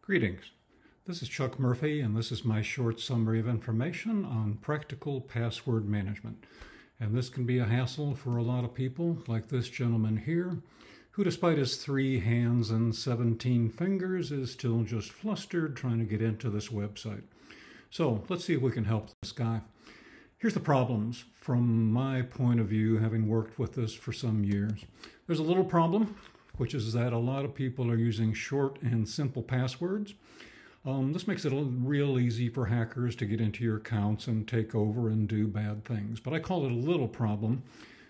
Greetings. This is Chuck Murphy, and this is my short summary of information on practical password management. And this can be a hassle for a lot of people, like this gentleman here, who despite his 3 hands and 17 fingers is still just flustered trying to get into this website. So let's see if we can help this guy. Here's the problems from my point of view, having worked with this for some years. There's a little problem, which is that a lot of people are using short and simple passwords. This makes it real easy for hackers to get into your accounts and take over and do bad things. But I call it a little problem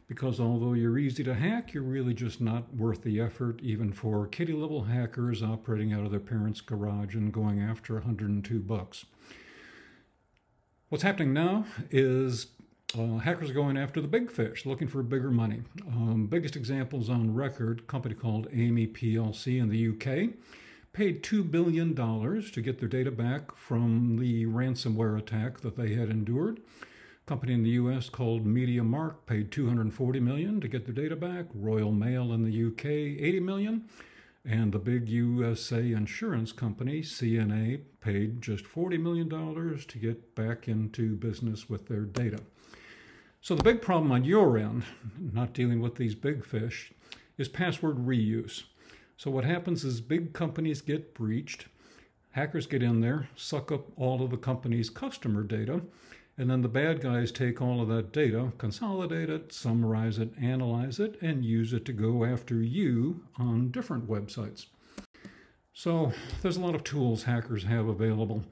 because although you're easy to hack, you're really just not worth the effort, even for kiddie-level hackers operating out of their parents' garage and going after $102. What's happening now is hackers are going after the big fish, looking for bigger money. Biggest examples on record, a company called Amy PLC in the UK paid $2 billion to get their data back from the ransomware attack that they had endured. A company in the US called MediaMark paid $240 million to get their data back. Royal Mail in the UK, $80 million. And the big USA insurance company, CNA, paid just $40 million to get back into business with their data. So the big problem on your end, not dealing with these big fish, is password reuse. So what happens is big companies get breached, hackers get in there, suck up all of the company's customer data, and then the bad guys take all of that data, consolidate it, summarize it, analyze it, and use it to go after you on different websites. So there's a lot of tools hackers have available.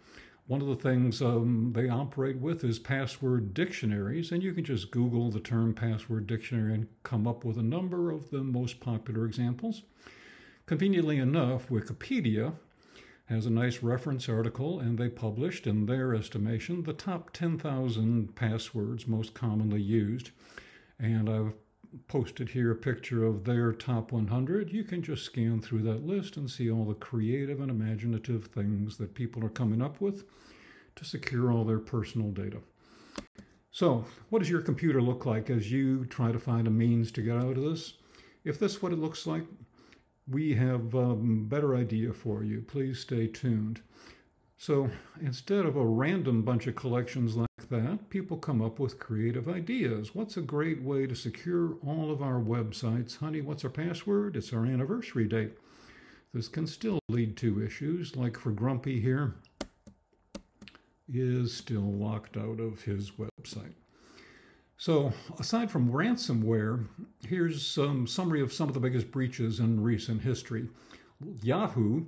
One of the things they operate with is password dictionaries, and you can just Google the term password dictionary and come up with a number of the most popular examples. Conveniently enough, Wikipedia has a nice reference article, and they published, in their estimation, the top 10,000 passwords most commonly used. And I've posted here a picture of their top 100. You can just scan through that list and see all the creative and imaginative things that people are coming up with to secure all their personal data. So, what does your computer look like as you try to find a means to get out of this? If this is what it looks like, we have a better idea for you. Please stay tuned. So instead of a random bunch of collections like that, people come up with creative ideas. What's a great way to secure all of our websites? Honey, what's our password? It's our anniversary date. This can still lead to issues, like for Grumpy here, is still locked out of his website. So aside from ransomware, here's some summary of some of the biggest breaches in recent history. Yahoo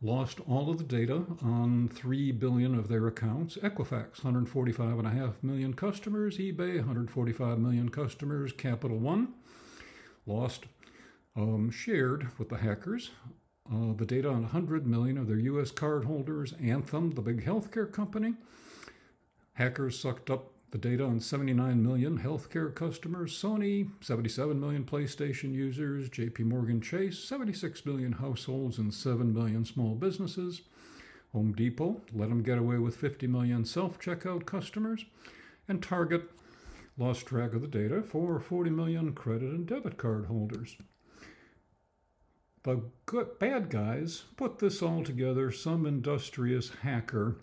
lost all of the data on 3 billion of their accounts. Equifax, 145.5 million customers. eBay, 145 million customers. Capital One lost, shared with the hackers, the data on 100 million of their US cardholders. Anthem, the big healthcare company, hackers sucked up the data on 79 million healthcare customers. Sony, 77 million PlayStation users. JP Morgan Chase, 76 million households and 7 million small businesses. Home Depot let them get away with 50 million self-checkout customers. And Target lost track of the data for 40 million credit and debit card holders. The bad guys put this all together, some industrious hacker,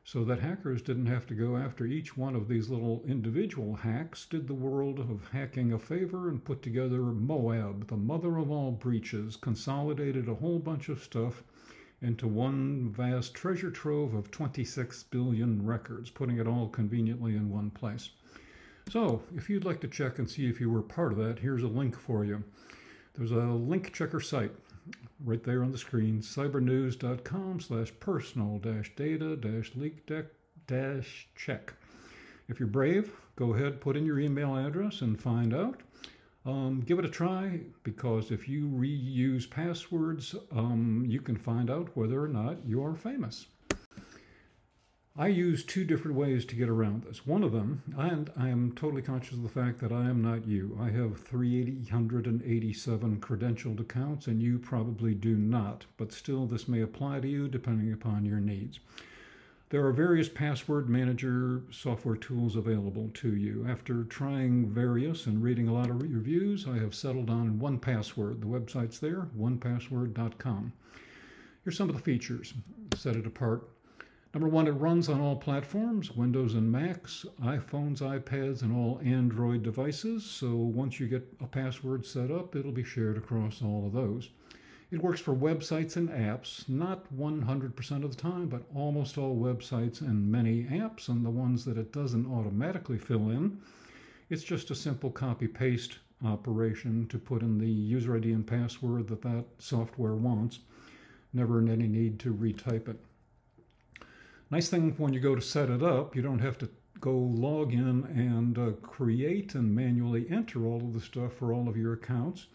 so that hackers didn't have to go after each one of these little individual hacks, did the world of hacking a favor and put together Moab, the mother of all breaches, consolidated a whole bunch of stuff into one vast treasure trove of 26 billion records, putting it all conveniently in one place. So if you'd like to check and see if you were part of that, here's a link for you. There's a link checker site right there on the screen, cybernews.com/personal-data-leak-check. If you're brave, go ahead, put in your email address and find out. Give it a try, because if you reuse passwords, you can find out whether or not you're famous. I use 2 different ways to get around this. One of them, and I am totally conscious of the fact that I am not you. I have 387 credentialed accounts, and you probably do not. But still, this may apply to you depending upon your needs. There are various password manager software tools available to you. After trying various and reading a lot of reviews, I have settled on 1Password. The website's there, onepassword.com. Here's some of the features. Set it apart. Number one, it runs on all platforms, Windows and Macs, iPhones, iPads, and all Android devices. So once you get a password set up, it'll be shared across all of those. It works for websites and apps, not 100% of the time, but almost all websites and many apps, and the ones that it doesn't automatically fill in. It's just a simple copy-paste operation to put in the user ID and password that software wants. Never any need to retype it. Nice thing when you go to set it up, you don't have to go log in and create and manually enter all of the stuff for all of your accounts.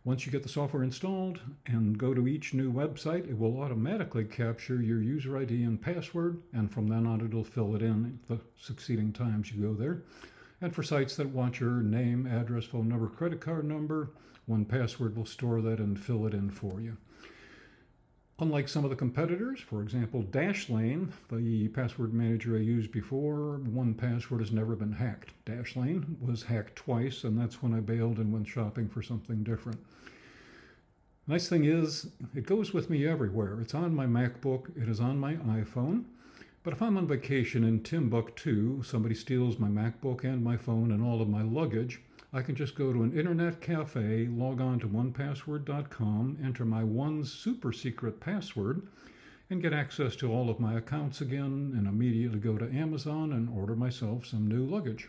Once you get the software installed and go to each new website, it will automatically capture your user ID and password, and from then on it'll fill it in the succeeding times you go there. And for sites that want your name, address, phone number, credit card number, 1Password will store that and fill it in for you. Unlike some of the competitors, for example, Dashlane, the password manager I used before, 1Password has never been hacked. Dashlane was hacked twice, and that's when I bailed and went shopping for something different. Nice thing is, it goes with me everywhere. It's on my MacBook, it is on my iPhone, but if I'm on vacation in Timbuktu, somebody steals my MacBook and my phone and all of my luggage, I can just go to an internet cafe, log on to 1Password.com, enter my one super secret password, and get access to all of my accounts again, and immediately go to Amazon and order myself some new luggage.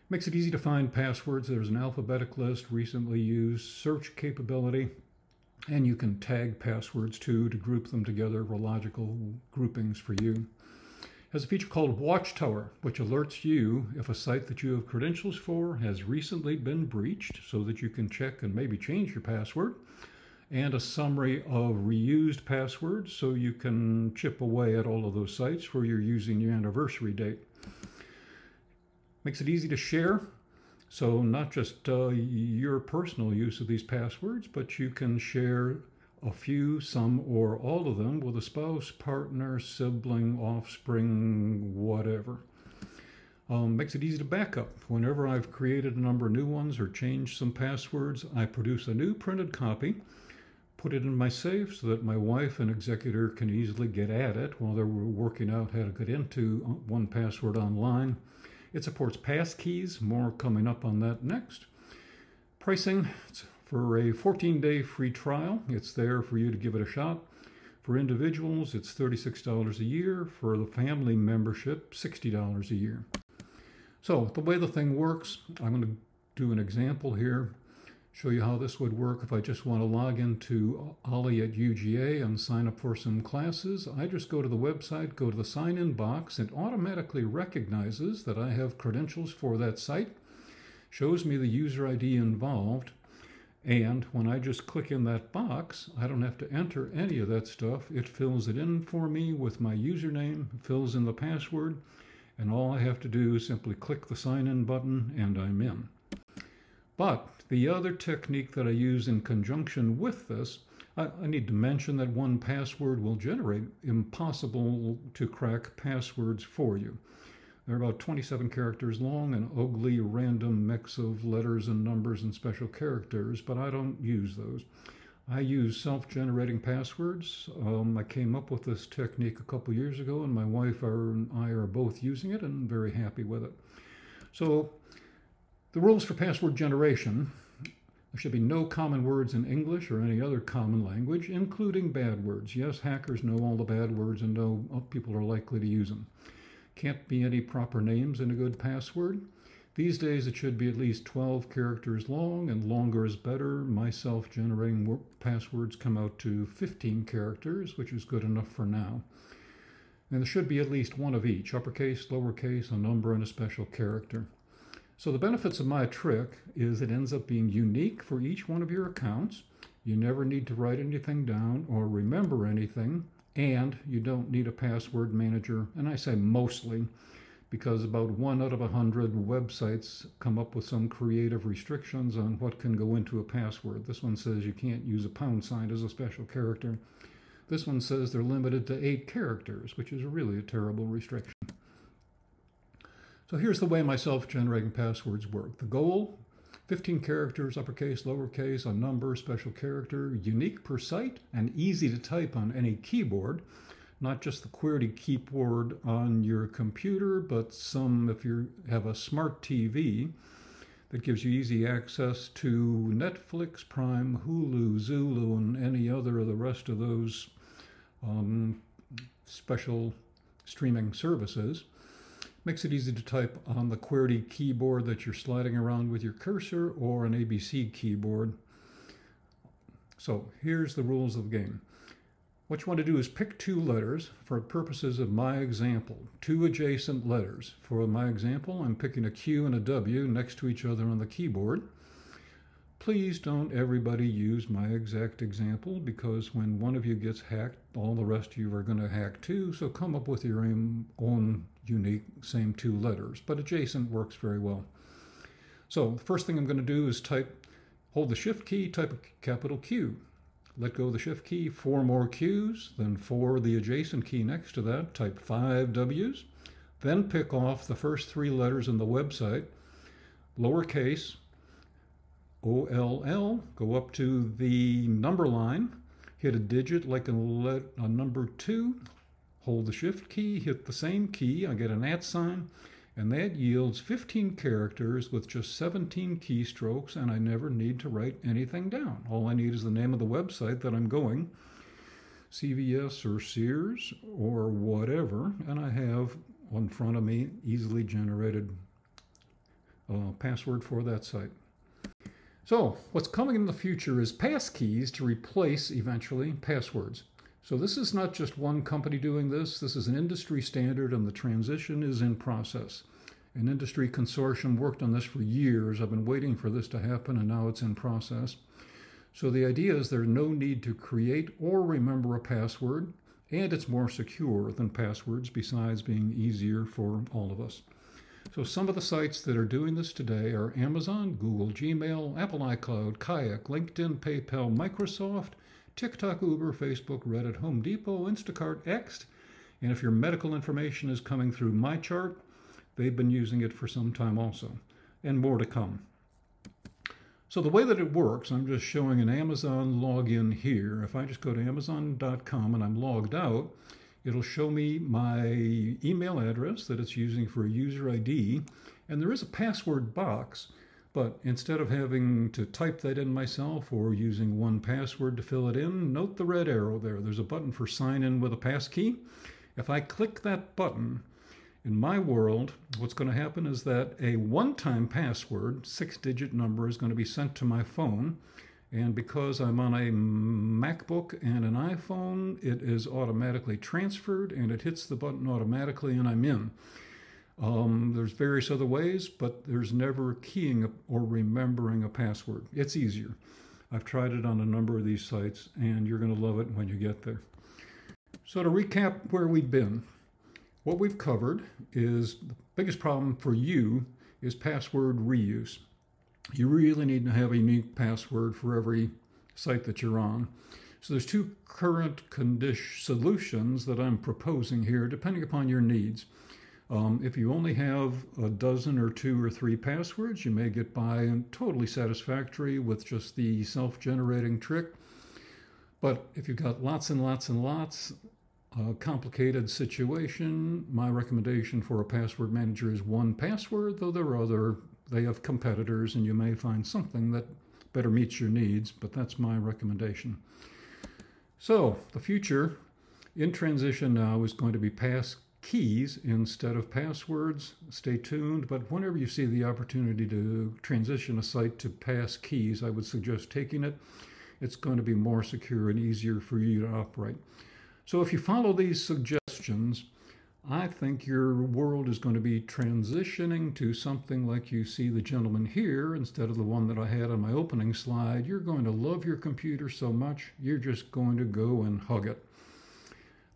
Makes it easy to find passwords. There's an alphabetic list, recently used search capability, and you can tag passwords too to group them together for logical groupings for you. Has a feature called Watchtower, which alerts you if a site that you have credentials for has recently been breached so that you can check and maybe change your password, and a summary of reused passwords so you can chip away at all of those sites where you're using your anniversary date. Makes it easy to share, so not just your personal use of these passwords, but you can share a few, some, or all of them with a spouse, partner, sibling, offspring, whatever. Makes it easy to back up. Whenever I've created a number of new ones or changed some passwords, I produce a new printed copy, put it in my safe so that my wife and executor can easily get at it while they're working out how to get into 1Password online. It supports passkeys, more coming up on that next. Pricing, for a 14-day free trial, it's there for you to give it a shot. For individuals, it's $36 a year. For the family membership, $60 a year. So the way the thing works, I'm going to do an example here, show you how this would work if I just want to log into Ollie at UGA and sign up for some classes. I just go to the website, go to the sign-in box, it automatically recognizes that I have credentials for that site, shows me the user ID involved, and when I just click in that box, I don't have to enter any of that stuff. It fills it in for me with my username, fills in the password, and all I have to do is simply click the sign-in button and I'm in. But the other technique that I use in conjunction with this, I need to mention that 1Password will generate impossible to crack passwords for you. They're about 27 characters long, an ugly random mix of letters and numbers and special characters, but I don't use those. I use self-generating passwords. I came up with this technique a couple years ago, and my wife and I are both using it and very happy with it. So the rules for password generation: there should be no common words in English or any other common language, including bad words. Yes, hackers know all the bad words and know people are likely to use them. Can't be any proper names in a good password. These days it should be at least 12 characters long, and longer is better. My self-generating passwords come out to 15 characters, which is good enough for now. And there should be at least one of each, uppercase, lowercase, a number, and a special character. So the benefits of my trick is it ends up being unique for each one of your accounts. You never need to write anything down or remember anything. And you don't need a password manager, and I say mostly, because about 1 out of 100 websites come up with some creative restrictions on what can go into a password. This one says you can't use a £sign as a special character. This one says they're limited to 8 characters, which is really a terrible restriction. So here's the way my self-generating passwords work. The goal 15 characters, uppercase, lowercase, a number, special character, unique per site, and easy to type on any keyboard. Not just the QWERTY keyboard on your computer, but if you have a smart TV that gives you easy access to Netflix, Prime, Hulu, Zulu, and any other of the rest of those special streaming services. Makes it easy to type on the QWERTY keyboard that you're sliding around with your cursor or an ABC keyboard. So here's the rules of the game. What you want to do is pick two letters for purposes of my example, two adjacent letters. For my example, I'm picking a Q and a W next to each other on the keyboard. Please don't everybody use my exact example, because when one of you gets hacked, all the rest of you are going to hack too, so come up with your own unique same two letters, but adjacent works very well. So the first thing I'm going to do is hold the Shift key, type a capital Q. Let go of the Shift key, 4 more Qs, then for the adjacent key next to that, type 5 Ws, then pick off the first 3 letters in the website, lowercase, OLL, go up to the number line, hit a digit like a number 2, hold the Shift key, hit the same key, I get an @ sign, and that yields 15 characters with just 17 keystrokes, and I never need to write anything down. All I need is the name of the website that I'm going, CVS or Sears or whatever, and I have in front of me easily generated password for that site. So what's coming in the future is passkeys to replace eventually passwords. So this is not just one company doing this. This is an industry standard, and the transition is in process. An industry consortium worked on this for years. I've been waiting for this to happen, and now it's in process. So the idea is there's no need to create or remember a password, and it's more secure than passwords, besides being easier for all of us. So some of the sites that are doing this today are Amazon, Google, Gmail, Apple iCloud, Kayak, LinkedIn, PayPal, Microsoft, TikTok, Uber, Facebook, Reddit, Home Depot, Instacart, X, and if your medical information is coming through MyChart, they've been using it for some time also, and more to come. So the way that it works, I'm just showing an Amazon login here. If I just go to Amazon.com and I'm logged out, it'll show me my email address that it's using for a user ID, and there is a password box. But instead of having to type that in myself or using 1Password to fill it in, note the red arrow there. There's a button for sign in with a passkey. If I click that button, in my world, what's going to happen is that a one-time password, 6-digit number, is going to be sent to my phone. And because I'm on a MacBook and an iPhone, it is automatically transferred and it hits the button automatically and I'm in. There's various other ways, but there's never keying or remembering a password. It's easier. I've tried it on a number of these sites, and you're going to love it when you get there. So to recap where we've been, what we've covered is the biggest problem for you is password reuse. You really need to have a unique password for every site that you're on. So there's 2 current solutions that I'm proposing here, depending upon your needs. If you only have a dozen or 2 or 3 passwords, you may get by and totally satisfactory with just the self-generating trick. But if you've got lots and lots and lots, complicated situation, my recommendation for a password manager is 1Password, though they have competitors and you may find something that better meets your needs, but that's my recommendation. So the future in transition now is going to be passkeys instead of passwords. Stay tuned, but whenever you see the opportunity to transition a site to passkeys, I would suggest taking it. It's going to be more secure and easier for you to operate. So if you follow these suggestions, I think your world is going to be transitioning to something like you see the gentleman here instead of the one that I had on my opening slide. You're going to love your computer so much, you're just going to go and hug it.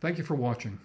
Thank you for watching.